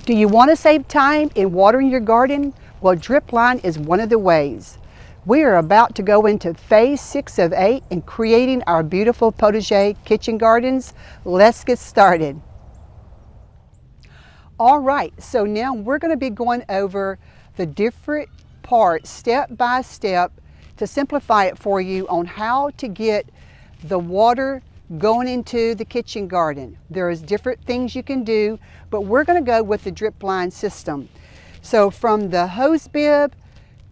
Do you want to save time in watering your garden? Well, drip line is one of the ways. We are about to go into phase 6 of 8 in creating our beautiful potager kitchen gardens. Let's get started. All right, so now we're going to be going over the different parts step by step to simplify it for you on how to get the water going into the kitchen garden. There's different things you can do, but we're going to go with the drip line system. So from the hose bib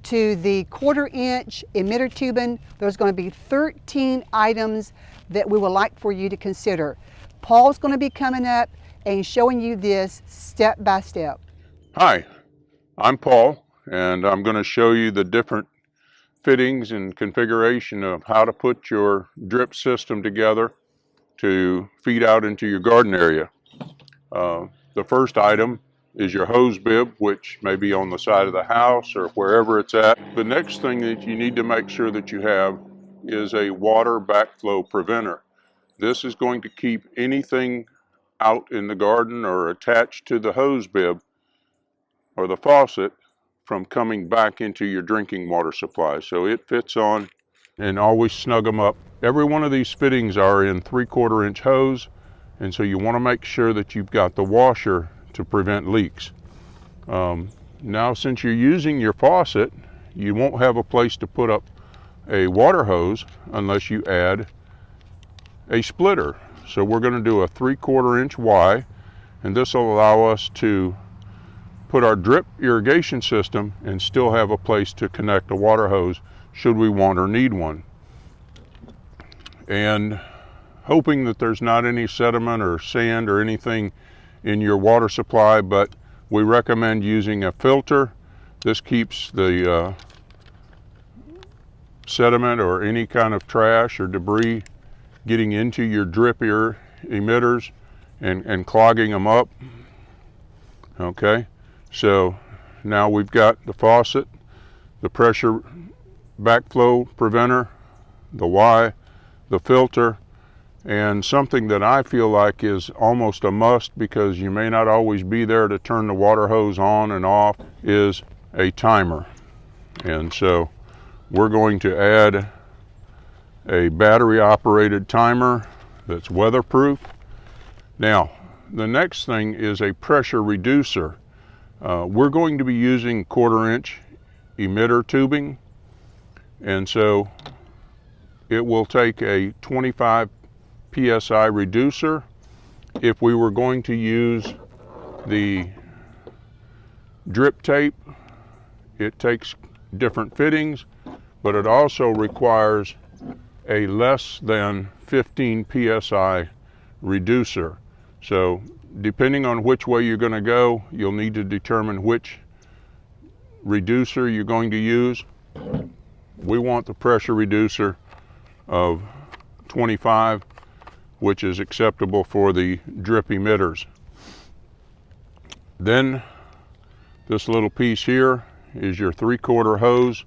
to the 1/4 inch emitter tubing, there's going to be 13 items that we would like for you to consider. Paul's going to be coming up and showing you this step by step. Hi, I'm Paul, and I'm going to show you the different fittings and configuration of how to put your drip system together to feed out into your garden area. The first item is your hose bib, which may be on the side of the house or wherever it's at. The next thing that you need to make sure that you have is a water backflow preventer. This is going to keep anything out in the garden or attached to the hose bib or the faucet from coming back into your drinking water supply. So it fits on, and always snug them up. Every one of these fittings are in 3/4 inch hose, and so you want to make sure that you've got the washer to prevent leaks. Now, since you're using your faucet, you won't have a place to put up a water hose unless you add a splitter. So we're going to do a 3/4 inch Y, and this will allow us to put our drip irrigation system and still have a place to connect a water hose should we want or need one. And hoping that there's not any sediment or sand or anything in your water supply, but we recommend using a filter. This keeps the sediment or any kind of trash or debris getting into your drip emitters and clogging them up. Okay, so now we've got the faucet, the pressure backflow preventer, the Y, the filter, and something that I feel like is almost a must because you may not always be there to turn the water hose on and off is a timer. And so we're going to add a battery operated timer that's weatherproof. Now, the next thing is a pressure reducer. We're going to be using 1/4 inch emitter tubing, and so it will take a 25 psi reducer. If we were going to use the drip tape, it takes different fittings, but it also requires a less than 15 psi reducer. So depending on which way you're going to go, you'll need to determine which reducer you're going to use. We want the pressure reducer of 25, which is acceptable for the drip emitters. Then this little piece here is your 3/4 hose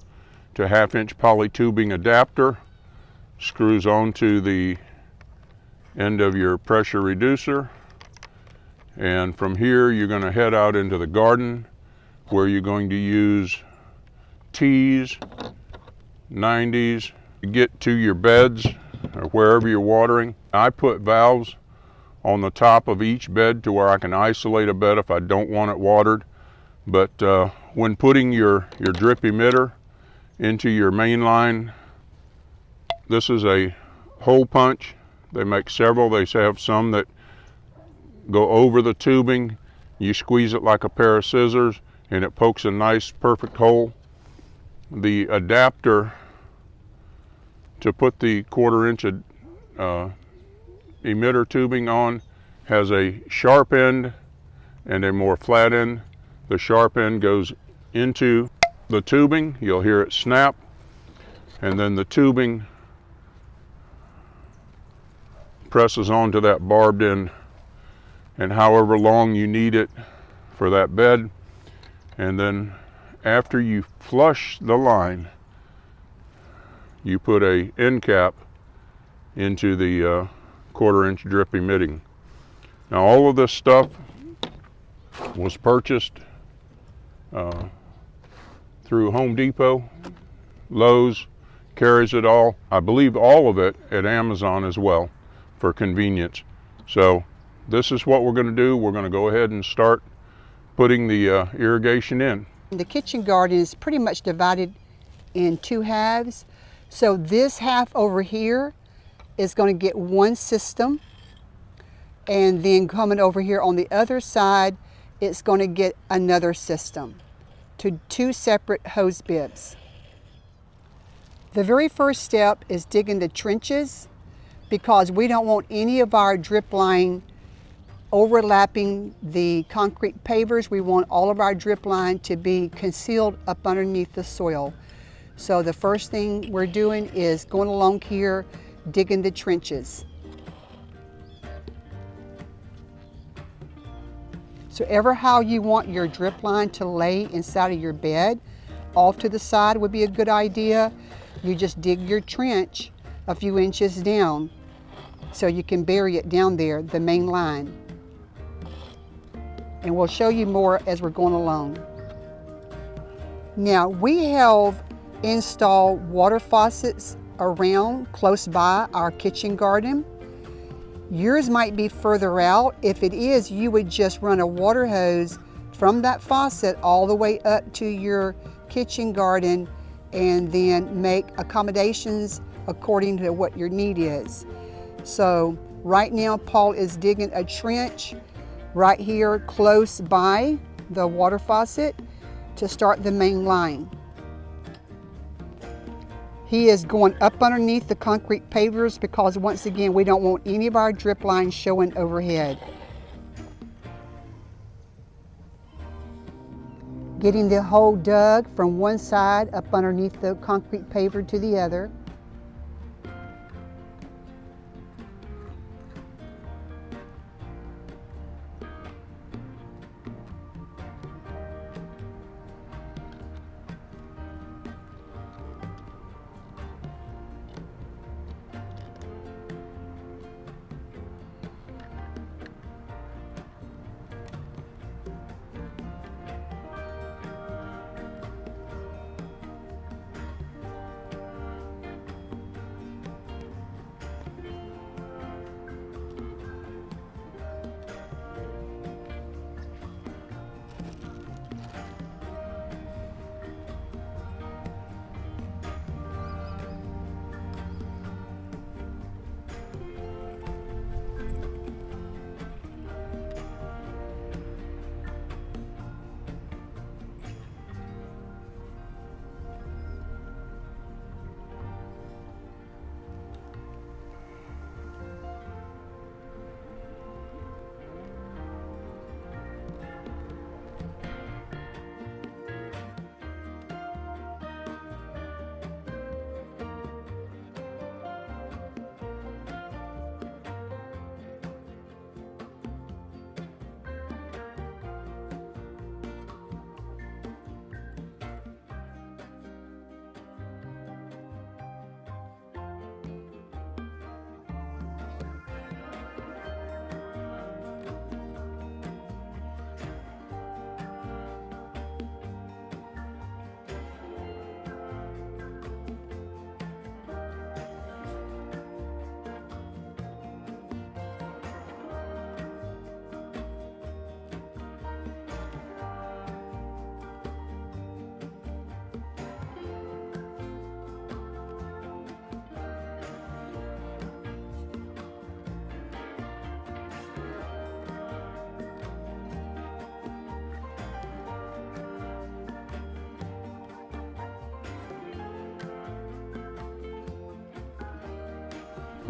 to 1/2 inch poly tubing adapter. Screws onto the end of your pressure reducer, and from here you're going to head out into the garden where you're going to use T's, 90s to get to your beds or wherever you're watering. I put valves on the top of each bed to where I can isolate a bed if I don't want it watered. But when putting your drip emitter into your main line, this is a hole punch. They make several. They have some that go over the tubing. You squeeze it like a pair of scissors and it pokes a nice perfect hole. The adapter to put the 1/4 inch emitter tubing on has a sharp end and a more flat end. The sharp end goes into the tubing. You'll hear it snap, and then the tubing presses onto that barbed end, and however long you need it for that bed. And then after you flush the line, you put a end cap into the 1/4 inch drip emitting. Now all of this stuff was purchased through Home Depot, Lowe's, carries it all. I believe all of it at Amazon as well for convenience. So this is what we're going to do. We're going to go ahead and start putting the irrigation in. The kitchen garden is pretty much divided in two halves. So this half over here is going to get one system, and then coming over here on the other side, it's going to get another system to two separate hose bibs. The very first step is digging the trenches, because we don't want any of our drip line overlapping the concrete pavers. We want all of our drip line to be concealed up underneath the soil. So the first thing we're doing is going along here, digging the trenches. So ever how you want your drip line to lay inside of your bed, off to the side would be a good idea. You just dig your trench a few inches down so you can bury it down there, the main line. And we'll show you more as we're going along. Now, we have installed water faucets around close by our kitchen garden. Yours might be further out. If it is, you would just run a water hose from that faucet all the way up to your kitchen garden, and then make accommodations according to what your need is. So right now Paul is digging a trench right here close by the water faucet to start the main line. He is going up underneath the concrete pavers because, once again, we don't want any of our drip lines showing overhead. Getting the hole dug from one side up underneath the concrete paver to the other.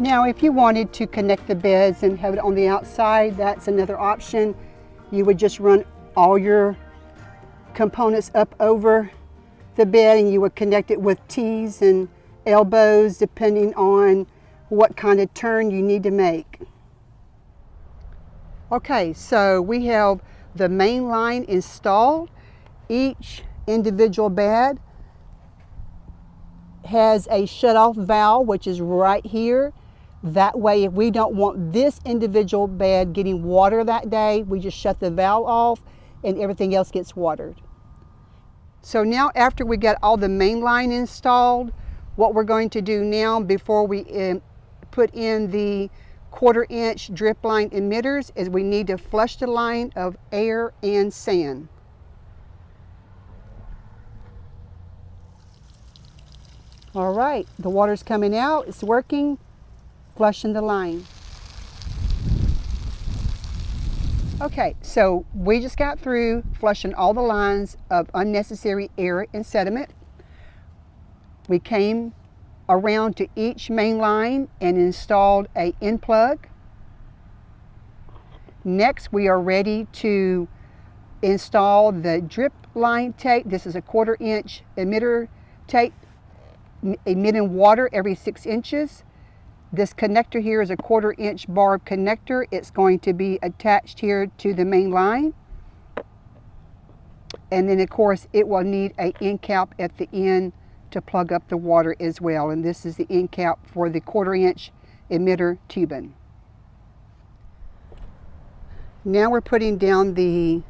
Now, if you wanted to connect the beds and have it on the outside, that's another option. You would just run all your components up over the bed, and you would connect it with T's and elbows depending on what kind of turn you need to make. Okay, so we have the main line installed. Each individual bed has a shut-off valve, which is right here. That way, if we don't want this individual bed getting water that day, we just shut the valve off and everything else gets watered. So now after we got all the main line installed, what we're going to do now before we put in the 1/4 inch drip line emitters is we need to flush the line of air and sand. All right, the water's coming out, it's working, flushing the line. Okay, so we just got through flushing all the lines of unnecessary air and sediment. We came around to each main line and installed a end plug. Next, we are ready to install the drip line tape. This is a 1/4 inch emitter tape, emitting water every 6 inches. This connector here is a 1/4 inch barb connector. It's going to be attached here to the main line. And then of course it will need an end cap at the end to plug up the water as well. And this is the end cap for the 1/4 inch emitter tubing. Now we're putting down the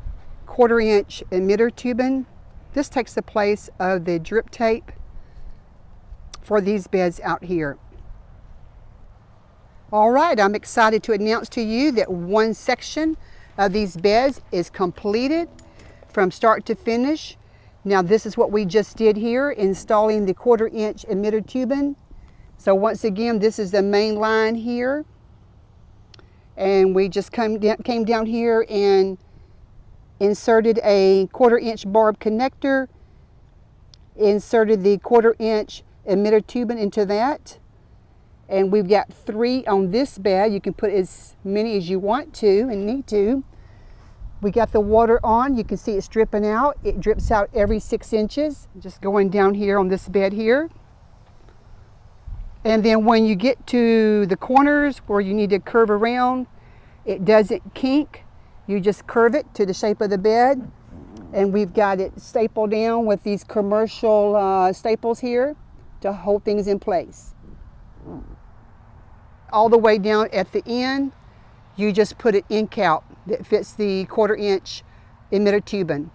1/4 inch emitter tubing. This takes the place of the drip tape for these beds out here. All right, I'm excited to announce to you that one section of these beds is completed from start to finish. Now this is what we just did here, installing the 1/4 inch emitter tubing. So once again, this is the main line here. And we just came down here and inserted a 1/4 inch barb connector, inserted the 1/4 inch emitter tubing into that. And we've got 3 on this bed. You can put as many as you want to and need to. We got the water on. You can see it's dripping out. It drips out every 6 inches. Just going down here on this bed here. And then when you get to the corners where you need to curve around, it doesn't kink. You just curve it to the shape of the bed. And we've got it stapled down with these commercial staples here to hold things in place. All the way down at the end, you just put an end cap that fits the 1/4 inch emitter tubing.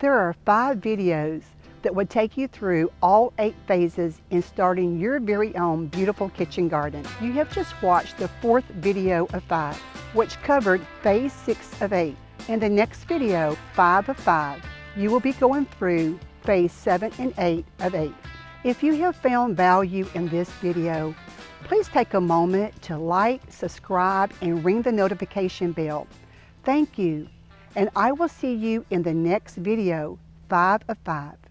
There are 5 videos that would take you through all 8 phases in starting your very own beautiful kitchen garden. You have just watched the 4th video of 5, which covered phase 6 of 8. In the next video, 5 of 5, you will be going through phase 7 and 8 of 8. If you have found value in this video, please take a moment to like, subscribe, and ring the notification bell. Thank you, and I will see you in the next video, 5 of 5.